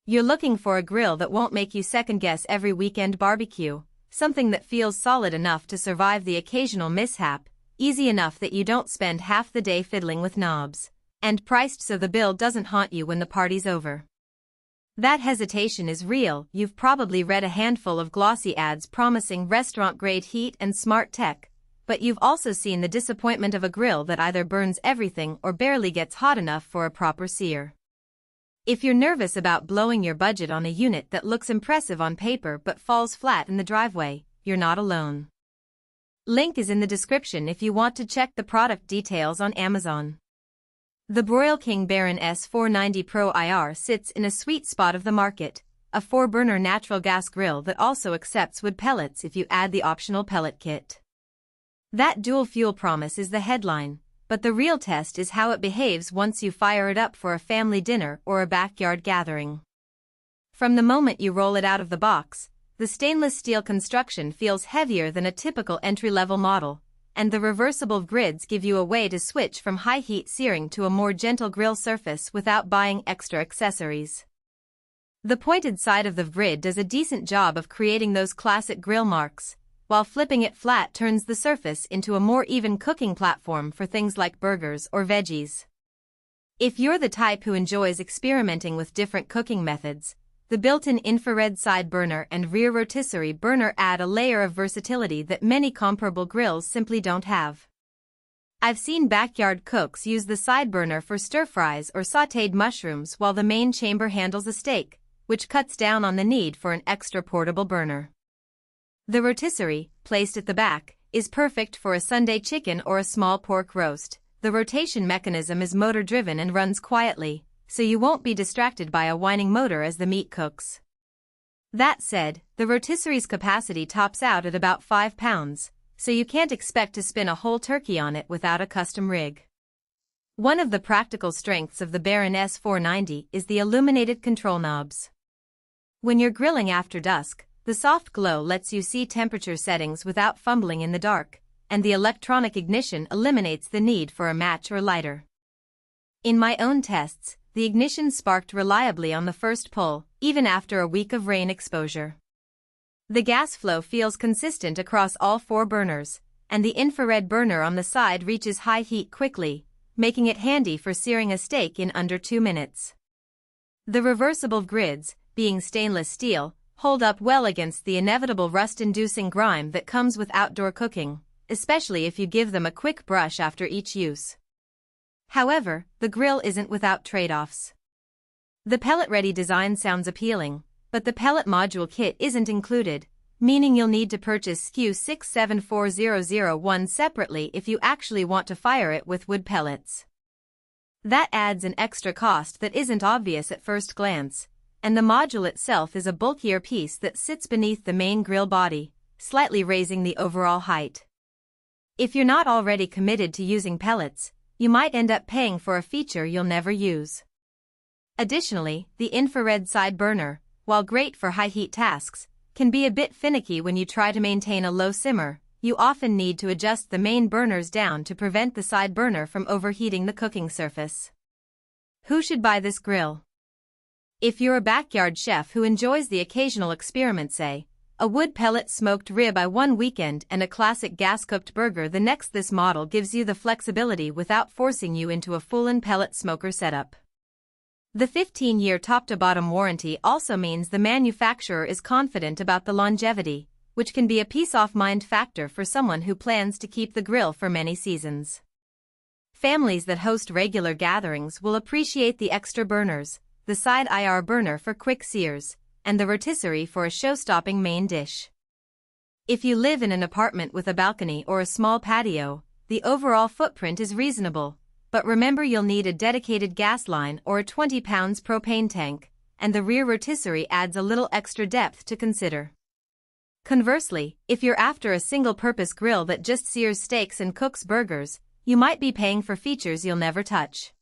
You're looking for a grill that won't make you second-guess every weekend barbecue, something that feels solid enough to survive the occasional mishap, easy enough that you don't spend half the day fiddling with knobs, and priced so the bill doesn't haunt you when the party's over. That hesitation is real. You've probably read a handful of glossy ads promising restaurant-grade heat and smart tech, but you've also seen the disappointment of a grill that either burns everything or barely gets hot enough for a proper sear. If you're nervous about blowing your budget on a unit that looks impressive on paper but falls flat in the driveway, you're not alone. Link is in the description if you want to check the product details on Amazon. The Broil King Baron S490 Pro IR sits in a sweet spot of the market, a 4-burner natural gas grill that also accepts wood pellets if you add the optional pellet kit. That dual fuel promise is the headline, but the real test is how it behaves once you fire it up for a family dinner or a backyard gathering. From the moment you roll it out of the box, the stainless steel construction feels heavier than a typical entry-level model, and the reversible grids give you a way to switch from high-heat searing to a more gentle grill surface without buying extra accessories. The pointed side of the grid does a decent job of creating those classic grill marks, while flipping it flat turns the surface into a more even cooking platform for things like burgers or veggies. If you're the type who enjoys experimenting with different cooking methods, the built-in infrared side burner and rear rotisserie burner add a layer of versatility that many comparable grills simply don't have. I've seen backyard cooks use the side burner for stir-fries or sautéed mushrooms while the main chamber handles a steak, which cuts down on the need for an extra portable burner. The rotisserie, placed at the back, is perfect for a Sunday chicken or a small pork roast. The rotation mechanism is motor-driven and runs quietly, so you won't be distracted by a whining motor as the meat cooks. That said, the rotisserie's capacity tops out at about 5 pounds, so you can't expect to spin a whole turkey on it without a custom rig. One of the practical strengths of the Baron S490 is the illuminated control knobs. When you're grilling after dusk, the soft glow lets you see temperature settings without fumbling in the dark, and the electronic ignition eliminates the need for a match or lighter. In my own tests, the ignition sparked reliably on the first pull, even after a week of rain exposure. The gas flow feels consistent across all 4 burners, and the infrared burner on the side reaches high heat quickly, making it handy for searing a steak in under 2 minutes. The reversible grids, being stainless steel, hold up well against the inevitable rust-inducing grime that comes with outdoor cooking, especially if you give them a quick brush after each use. However, the grill isn't without trade-offs. The pellet-ready design sounds appealing, but the pellet module kit isn't included, meaning you'll need to purchase SKU 674001 separately if you actually want to fire it with wood pellets. That adds an extra cost that isn't obvious at first glance, and the module itself is a bulkier piece that sits beneath the main grill body, slightly raising the overall height. If you're not already committed to using pellets, you might end up paying for a feature you'll never use. Additionally, the infrared side burner, while great for high-heat tasks, can be a bit finicky when you try to maintain a low simmer. You often need to adjust the main burners down to prevent the side burner from overheating the cooking surface. Who should buy this grill? If you're a backyard chef who enjoys the occasional experiment, say, a wood pellet smoked rib-eye one weekend and a classic gas-cooked burger the next, this model gives you the flexibility without forcing you into a full-on pellet smoker setup. The 15-year top-to-bottom warranty also means the manufacturer is confident about the longevity, which can be a peace-of-mind factor for someone who plans to keep the grill for many seasons. Families that host regular gatherings will appreciate the extra burners, the side IR burner for quick sears, and the rotisserie for a show-stopping main dish. If you live in an apartment with a balcony or a small patio, the overall footprint is reasonable, but remember you'll need a dedicated gas line or a 20 pounds propane tank, and the rear rotisserie adds a little extra depth to consider. Conversely, if you're after a single-purpose grill that just sears steaks and cooks burgers, you might be paying for features you'll never touch.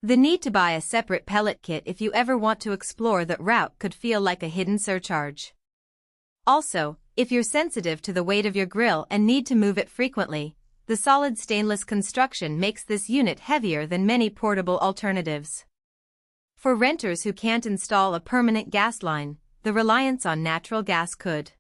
The need to buy a separate pellet kit if you ever want to explore that route could feel like a hidden surcharge. Also, if you're sensitive to the weight of your grill and need to move it frequently, the solid stainless construction makes this unit heavier than many portable alternatives. For renters who can't install a permanent gas line, the reliance on natural gas could